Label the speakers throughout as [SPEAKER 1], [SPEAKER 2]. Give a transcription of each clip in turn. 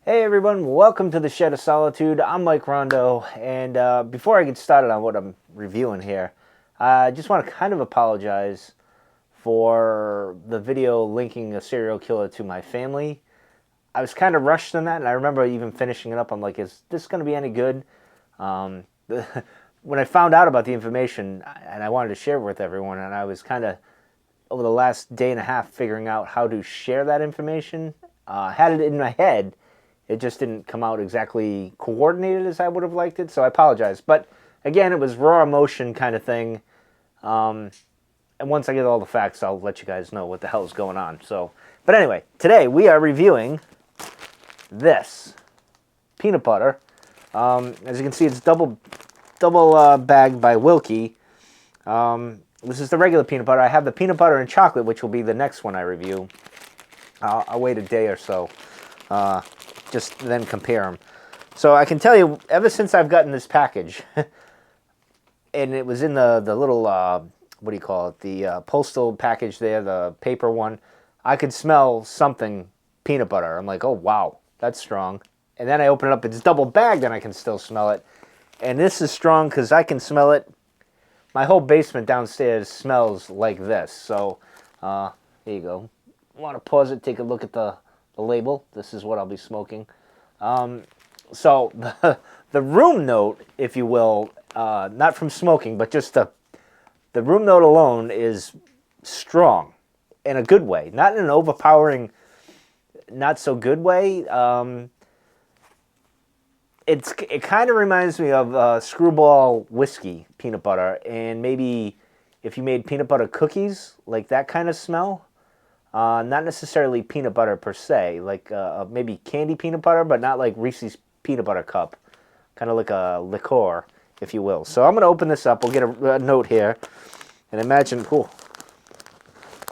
[SPEAKER 1] Hey everyone, welcome to the Shed of Solitude. I'm Mike Rondo, and before I get started on what I'm reviewing here, I just want to kind of apologize for the video linking a serial killer to my family. I was kind of rushed on that, and I remember even finishing it up. I'm like, is this going to be any good? Um, when I found out about the information, and I wanted to share it with everyone, and I was kind of, over the last day and a half, figuring out how to share that information. Had it in my head. It just didn't come out exactly coordinated as I would have liked it, so I apologize. But again, it was raw emotion kind of thing. And once I get all the facts, I'll let you guys know what the hell is going on. But anyway, today we are reviewing this peanut butter. As you can see, it's double bagged by Wilke. This is the regular peanut butter. I have the peanut butter and chocolate, which will be the next one I review. I'll wait a day or so. Just then compare them. So I can tell you, ever since I've gotten this package, and it was in the little, what do you call it, the postal package there, the paper one, I could smell something peanut butter. I'm like, oh, wow, that's strong. And then I open it up, it's double bagged, and I can still smell it. And this is strong because I can smell it. My whole basement downstairs smells like this. So, here you go. Want to pause it, take a look at the label. This is what I'll be smoking. So the room note, if you will, not from smoking, but just the room note alone is strong in a good way, not in an overpowering, not so good way. It kind of reminds me of Screwball whiskey peanut butter, and maybe if you made peanut butter cookies, like that kind of smell. Not necessarily peanut butter per se, like maybe candy peanut butter, but not like Reese's peanut butter cup. Kind of like a liqueur, if you will. So I'm going to open this up. We'll get a note here. And imagine, oh,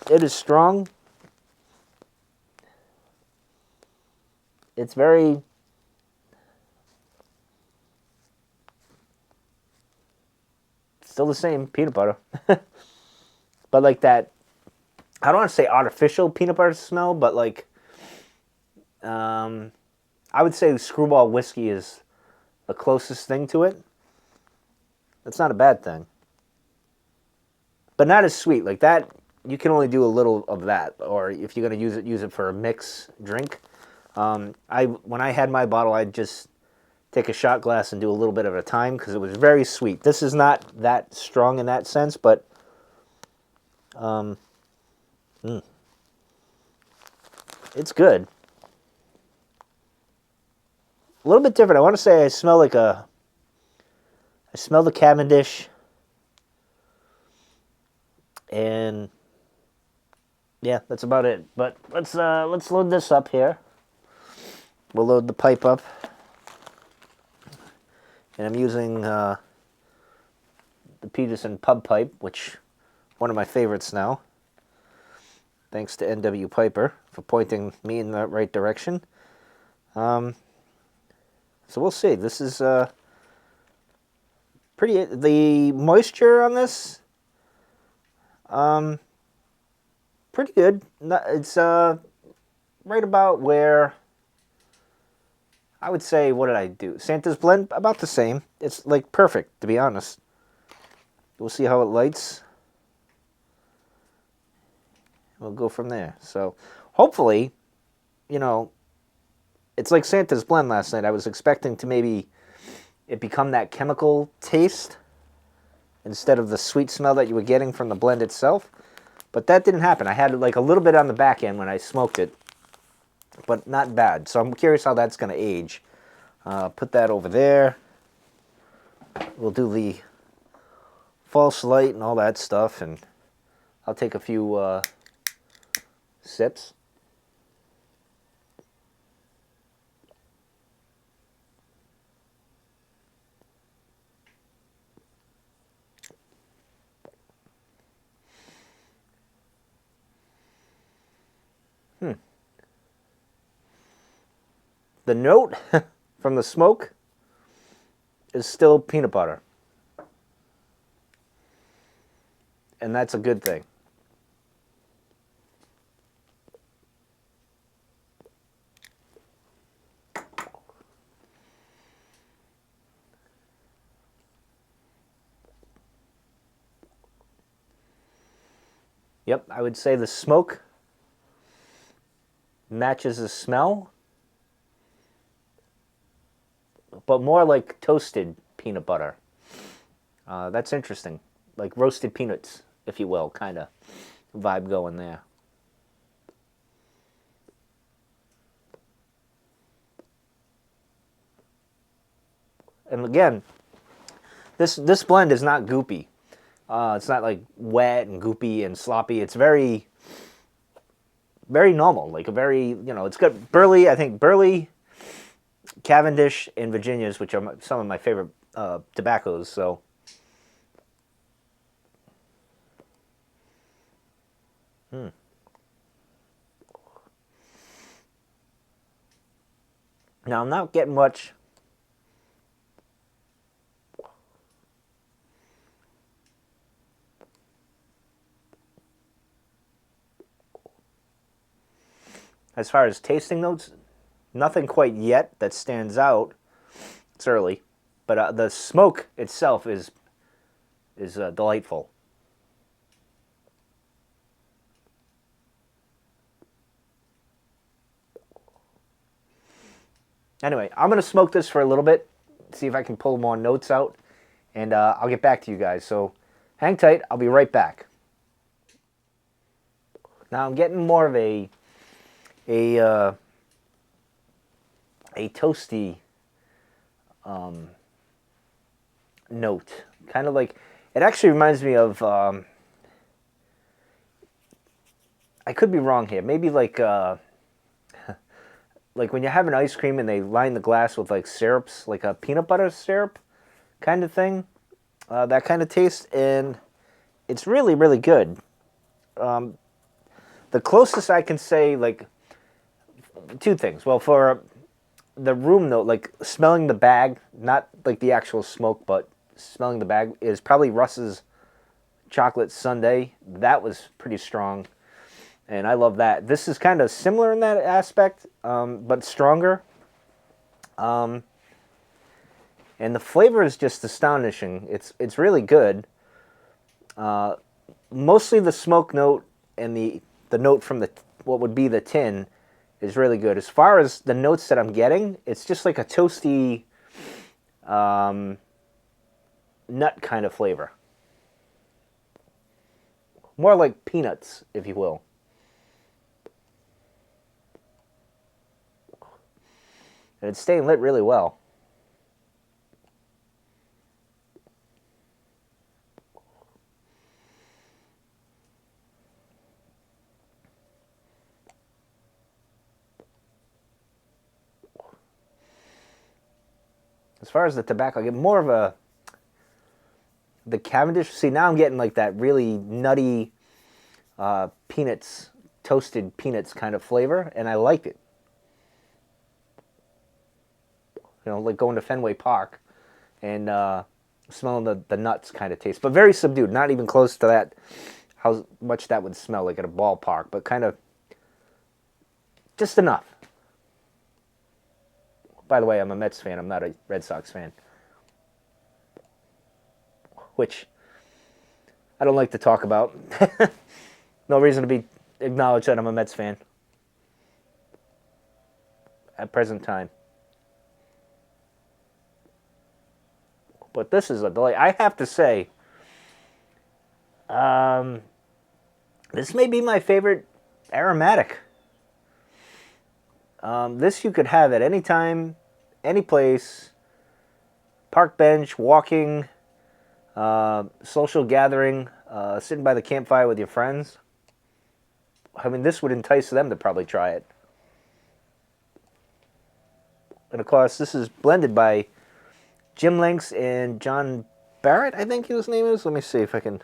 [SPEAKER 1] it is strong. It's very... still the same peanut butter. But like that, I don't want to say artificial peanut butter smell, but like, I would say Screwball whiskey is the closest thing to it. That's not a bad thing. But not as sweet. Like that, you can only do a little of that. Or if you're going to use it for a mix drink. When I had my bottle, I'd just take a shot glass and do a little bit at a time because it was very sweet. This is not that strong in that sense, but... it's good. A little bit different. I want to say I smell I smell the Cavendish. And yeah, that's about it. But let's load this up here. We'll load the pipe up. And I'm using the Peterson pub pipe, which one of my favorites now. Thanks to N.W. Piper for pointing me in the right direction. So we'll see. This is pretty... The moisture on this, pretty good. It's right about where... I would say, what did I do? Santa's Blend, about the same. It's like perfect, to be honest. We'll see how it lights. We'll go from there. So, hopefully, you know, it's like Santa's Blend last night. I was expecting to maybe it become that chemical taste instead of the sweet smell that you were getting from the blend itself. But that didn't happen. I had like a little bit on the back end when I smoked it, but not bad. So I'm curious how that's going to age. Put that over there. We'll do the false light and all that stuff, and I'll take a few... sips. The note from the smoke is still peanut butter. And that's a good thing. Yep, I would say the smoke matches the smell, but more like toasted peanut butter. That's interesting. Like roasted peanuts, if you will, kind of vibe going there. And again, this blend is not goopy. It's not like wet and goopy and sloppy. It's very, very normal. Like a very, it's got Burley, I think Burley, Cavendish, and Virginia's, which are some of my favorite tobaccos. So, now I'm not getting much. As far as tasting notes, nothing quite yet that stands out. It's early, but the smoke itself is delightful. Anyway, I'm going to smoke this for a little bit, see if I can pull more notes out, and I'll get back to you guys. So hang tight. I'll be right back. Now I'm getting more of a toasty note, kind of like, it actually reminds me of, I could be wrong here, maybe like like when you have an ice cream and they line the glass with like syrups, like a peanut butter syrup kind of thing, that kind of taste, and it's really, really good. The closest I can say, like, two things. Well, for the room note, like smelling the bag, not like the actual smoke, but smelling the bag, is probably Russ's chocolate sundae. That was pretty strong, and I love that. This is kind of similar in that aspect, but stronger. And the flavor is just astonishing. It's really good. Mostly the smoke note and the note from what would be the tin is really good. As far as the notes that I'm getting, it's just like a toasty nut kind of flavor. More like peanuts, if you will. And it's staying lit really well. As far as the tobacco, I get more of the Cavendish. See, now I'm getting like that really nutty peanuts, toasted peanuts kind of flavor, and I like it. Like going to Fenway Park and smelling the nuts kind of taste, but very subdued, not even close to that, how much that would smell like at a ballpark, but kind of just enough. By the way, I'm a Mets fan. I'm not a Red Sox fan, which I don't like to talk about. No reason to be acknowledged that I'm a Mets fan at present time. But this is a delight. I have to say, this may be my favorite aromatic. This you could have at any time, any place, park bench, walking, social gathering, sitting by the campfire with your friends. I mean, this would entice them to probably try it. And of course, this is blended by Jim Links and John Barrett, I think his name is. Let me see if I can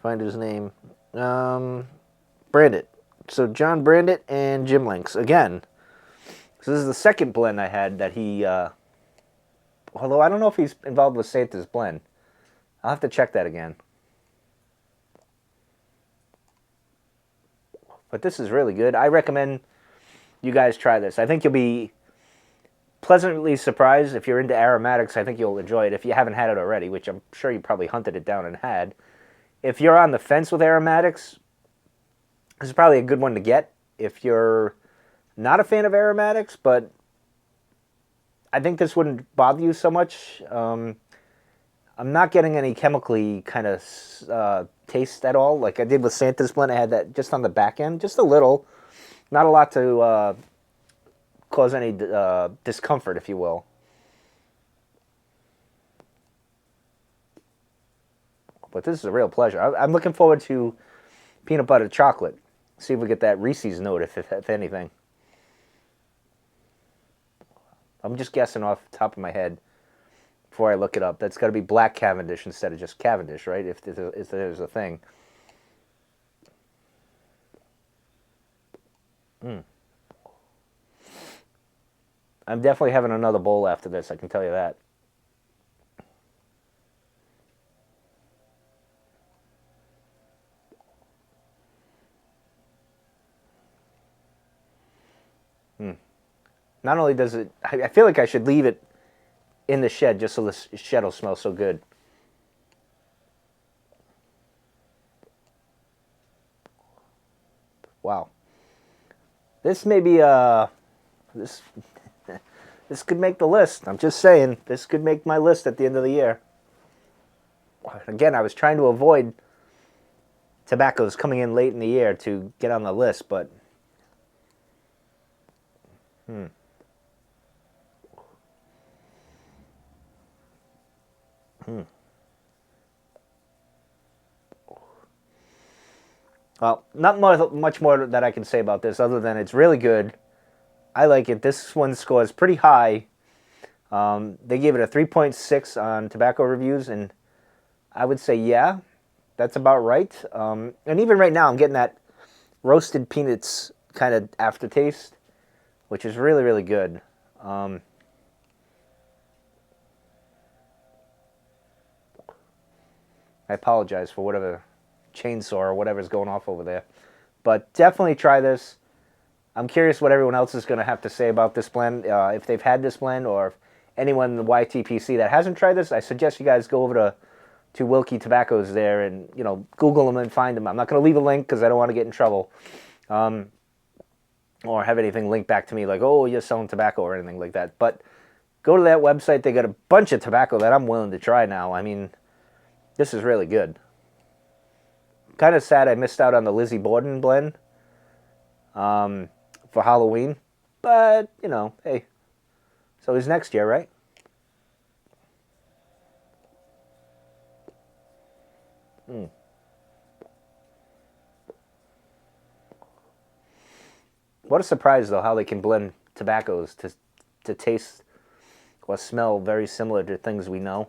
[SPEAKER 1] find his name. Brandit. So John Brandit and Jim Links again. So this is the second blend I had that he, although I don't know if he's involved with Santa's blend. I'll have to check that again. But this is really good. I recommend you guys try this. I think you'll be pleasantly surprised. If you're into aromatics, I think you'll enjoy it. If you haven't had it already, which I'm sure you probably hunted it down and had. If you're on the fence with aromatics, This is probably a good one to get if you're not a fan of aromatics, but I think this wouldn't bother you so much. I'm not getting any chemically kind of taste at all. Like I did with Santa's blend, I had that just on the back end, just a little. Not a lot to cause any discomfort, if you will. But this is a real pleasure. I'm looking forward to peanut butter chocolate. See if we get that Reese's note, if anything. I'm just guessing off the top of my head before I look it up. That's got to be black Cavendish instead of just Cavendish, right? If there's a thing. I'm definitely having another bowl after this, I can tell you that. Not only does it, I feel like I should leave it in the shed just so the shed will smell so good. Wow. This may be, this, this could make the list. I'm just saying, this could make my list at the end of the year. Again, I was trying to avoid tobaccos coming in late in the year to get on the list, but well, not much more that I can say about this other than it's really good. I like it. This one scores pretty high. They gave it a 3.6 on tobacco reviews, and I would say, yeah, that's about right. And even right now, I'm getting that roasted peanuts kind of aftertaste, which is really, really good. I apologize for whatever chainsaw or whatever's going off over there. But definitely try this. I'm curious what everyone else is going to have to say about this blend, if they've had this blend, or if anyone in the YTPC that hasn't tried this. I suggest you guys go over to Wilke Tobaccos there and, you know, Google them and find them. I'm not going to leave a link because I don't want to get in trouble. Or have anything linked back to me like, oh, you're selling tobacco or anything like that. But go to that website. They got a bunch of tobacco that I'm willing to try now. I mean, this is really good. Kind of sad I missed out on the Lizzie Borden blend for Halloween. But, you know, hey. So it's next year, right? What a surprise, though, how they can blend tobaccos to taste or smell very similar to things we know.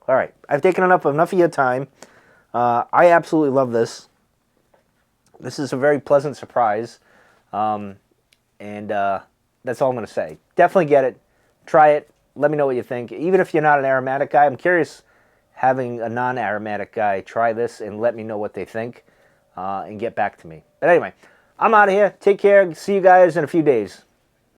[SPEAKER 1] All right, I've taken enough of your time. I absolutely love this. This is a very pleasant surprise, and that's all I'm going to say. Definitely get it. Try it. Let me know what you think. Even if you're not an aromatic guy, I'm curious having a non-aromatic guy try this and let me know what they think and get back to me. But anyway, I'm out of here. Take care. See you guys in a few days.